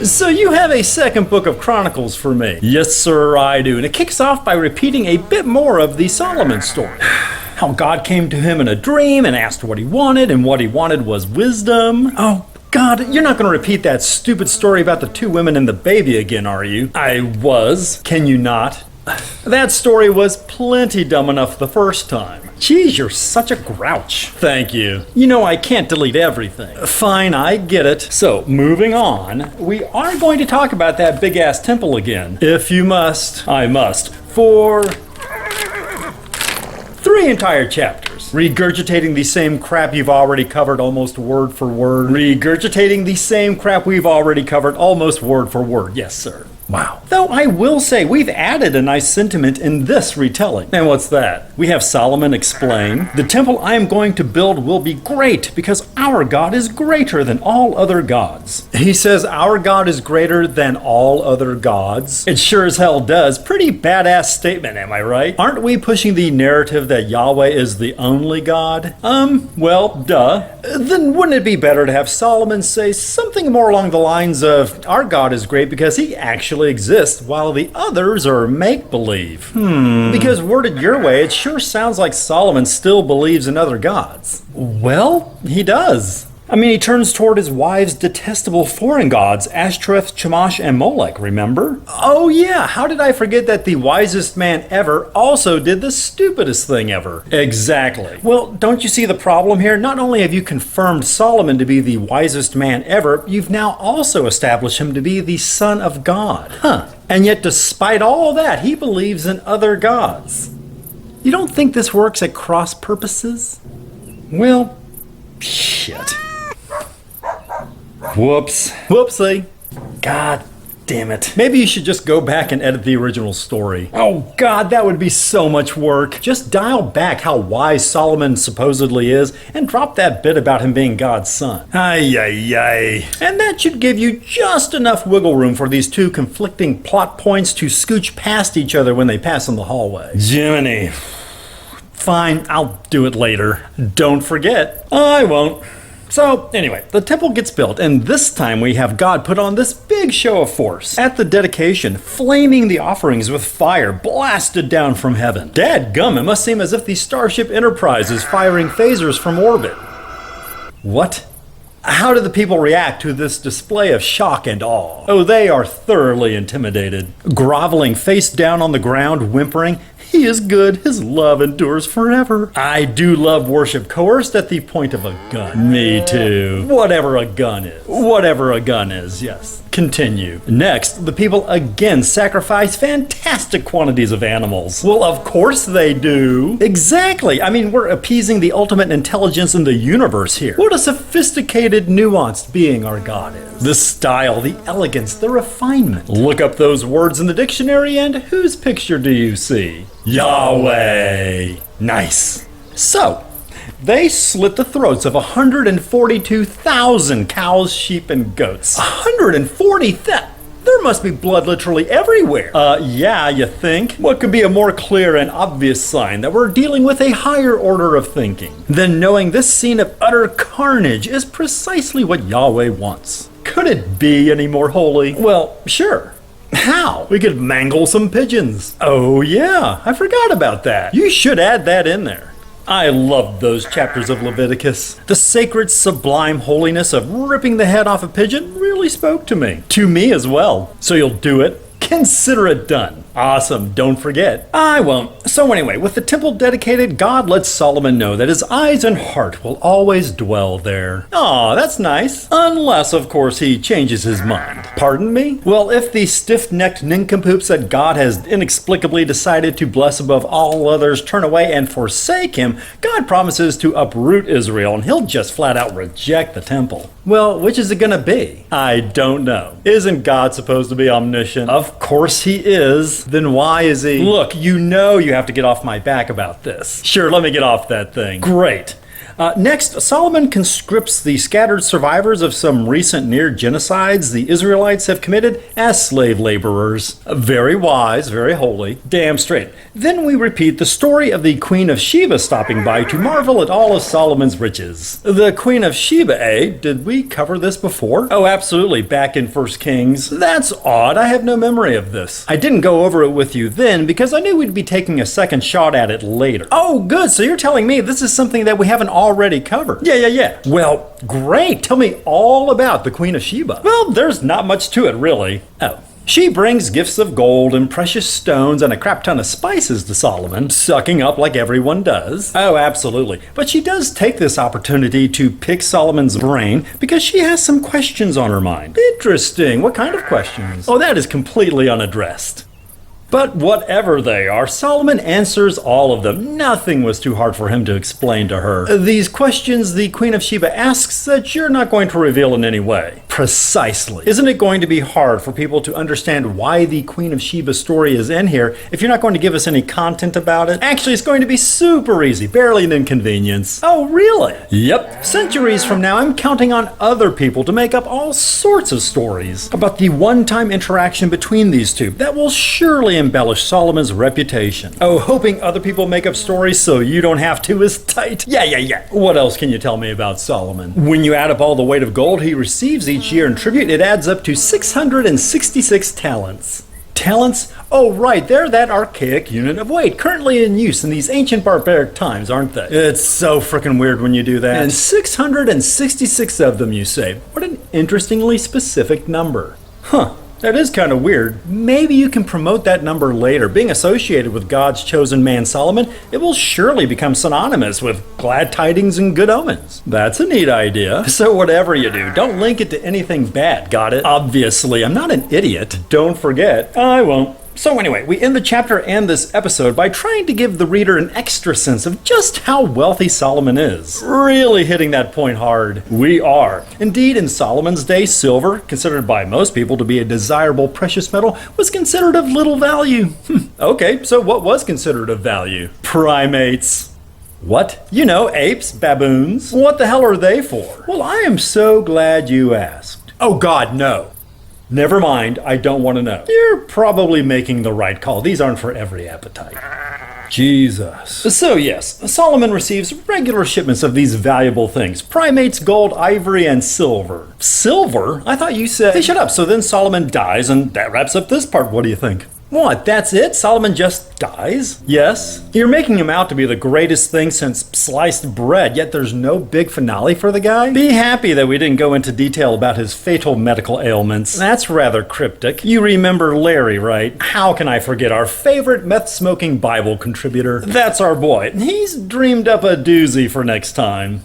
So you have a second book of Chronicles for me? Yes, sir, I do. And it kicks off by repeating a bit more of the Solomon story. How God came to him in a dream and asked what he wanted, and what he wanted was wisdom. Oh, God, you're not going to repeat that stupid story about the two women and the baby again, are you? I was. Can you not? That story was plenty dumb enough the first time. Geez, you're such a grouch. Thank you. You know I can't delete everything. Fine, I get it. So, moving on, we are going to talk about that big-ass temple again. If you must, I must. For 3 entire chapters. Regurgitating the same crap you've already covered almost word for word. Regurgitating the same crap we've already covered almost word for word. Yes, sir. Wow. Though I will say we've added a nice sentiment in this retelling. And what's that? We have Solomon explain, "The temple I am going to build will be great because our God is greater than all other gods." He says our God is greater than all other gods. It sure as hell does. Pretty badass statement, am I right? Aren't we pushing the narrative that Yahweh is the only God? Well, duh. Then wouldn't it be better to have Solomon say something more along the lines of, our God is great because he actually exists while the others are make-believe? Because worded your way, it sure sounds like Solomon still believes in other gods. Well, he does. I mean, he turns toward his wife's detestable foreign gods, Ashtoreth, Chemosh, and Molech, remember? Oh yeah, how did I forget that the wisest man ever also did the stupidest thing ever? Exactly. Well, don't you see the problem here? Not only have you confirmed Solomon to be the wisest man ever, you've now also established him to be the son of God. And yet despite all that, he believes in other gods. You don't think this works at cross purposes? Well, shit. Whoops. Whoopsie. God damn it. Maybe you should just go back and edit the original story. Oh God, that would be so much work. Just dial back how wise Solomon supposedly is and drop that bit about him being God's son. Ay, ay, ay. And that should give you just enough wiggle room for these two conflicting plot points to scooch past each other when they pass in the hallway. Jiminy. Fine, I'll do it later. Don't forget. I won't. So, anyway, the temple gets built, and this time we have God put on this big show of force. At the dedication, flaming the offerings with fire blasted down from heaven. Dadgum, it must seem as if the Starship Enterprise is firing phasers from orbit. What? How do the people react to this display of shock and awe? Oh, they are thoroughly intimidated. Groveling face down on the ground, whimpering, "He is good, his love endures forever." I do love worship coerced at the point of a gun. Me too. Whatever a gun is. Whatever a gun is, yes. Continue. Next, the people again sacrifice fantastic quantities of animals. Well, of course they do. Exactly. I mean, we're appeasing the ultimate intelligence in the universe here. What a sophisticated, nuanced being our God is. The style, the elegance, the refinement. Look up those words in the dictionary and whose picture do you see? Yahweh. Nice. So, they slit the throats of 142,000 cows, sheep, and goats. 140,000? There must be blood literally everywhere. Yeah, you think? What could be a more clear and obvious sign that we're dealing with a higher order of thinking than knowing this scene of utter carnage is precisely what Yahweh wants? Could it be any more holy? Well, sure. How? We could mangle some pigeons. Oh yeah, I forgot about that. You should add that in there. I loved those chapters of Leviticus. The sacred, sublime holiness of ripping the head off a pigeon really spoke to me. To me as well. So you'll do it? Consider it done. Awesome, don't forget. I won't. So anyway, with the temple dedicated, God lets Solomon know that his eyes and heart will always dwell there. Aw, that's nice. Unless, of course, he changes his mind. Pardon me? Well, if the stiff-necked nincompoops that God has inexplicably decided to bless above all others turn away and forsake him, God promises to uproot Israel and he'll just flat out reject the temple. Well, which is it gonna be? I don't know. Isn't God supposed to be omniscient? Of course he is. Then why is he? Look, you know you have to get off my back about this. Sure, let me get off that thing. Great. Next, Solomon conscripts the scattered survivors of some recent near genocides the Israelites have committed as slave laborers. Very wise, very holy. Damn straight. Then we repeat the story of the Queen of Sheba stopping by to marvel at all of Solomon's riches. The Queen of Sheba, eh? Did we cover this before? Oh, absolutely, back in 1 Kings. That's odd, I have no memory of this. I didn't go over it with you then because I knew we'd be taking a second shot at it later. Oh, good, so you're telling me this is something that we haven't already covered? Yeah. Well, great, tell me all about the Queen of Sheba. Well, there's not much to it, really. Oh. She brings gifts of gold and precious stones and a crap ton of spices to Solomon, sucking up like everyone does. Oh, absolutely. But she does take this opportunity to pick Solomon's brain because she has some questions on her mind. Interesting. What kind of questions? Oh, that is completely unaddressed. But whatever they are, Solomon answers all of them. Nothing was too hard for him to explain to her. These questions the Queen of Sheba asks that you're not going to reveal in any way. Precisely. Isn't it going to be hard for people to understand why the Queen of Sheba story is in here if you're not going to give us any content about it? Actually, it's going to be super easy, barely an inconvenience. Oh, really? Yep. Centuries from now, I'm counting on other people to make up all sorts of stories about the one-time interaction between these two that will surely embellish Solomon's reputation. Oh, hoping other people make up stories so you don't have to is tight. Yeah. What else can you tell me about Solomon? When you add up all the weight of gold he receives each year in tribute, it adds up to 666 talents. Talents? Oh, right, they're that archaic unit of weight currently in use in these ancient barbaric times, aren't they? It's so frickin' weird when you do that. And 666 of them, you say. What an interestingly specific number. Huh. That is kind of weird. Maybe you can promote that number later. Being associated with God's chosen man Solomon, it will surely become synonymous with glad tidings and good omens. That's a neat idea. So whatever you do, don't link it to anything bad, got it? Obviously, I'm not an idiot. Don't forget, I won't. So anyway, we end the chapter and this episode by trying to give the reader an extra sense of just how wealthy Solomon is. Really hitting that point hard. We are. Indeed, in Solomon's day, silver, considered by most people to be a desirable precious metal, was considered of little value. Okay, so what was considered of value? Primates. What? You know, apes, baboons. What the hell are they for? Well, I am so glad you asked. Oh God, no. Never mind, I don't want to know. You're probably making the right call. These aren't for every appetite. Jesus. So yes, Solomon receives regular shipments of these valuable things. Primates, gold, ivory, and silver. Silver? I thought you said... Hey, shut up. So then Solomon dies, and that wraps up this part. What do you think? What, that's it? Solomon just dies? Yes. You're making him out to be the greatest thing since sliced bread, yet there's no big finale for the guy? Be happy that we didn't go into detail about his fatal medical ailments. That's rather cryptic. You remember Larry, right? How can I forget our favorite meth-smoking Bible contributor? That's our boy. He's dreamed up a doozy for next time.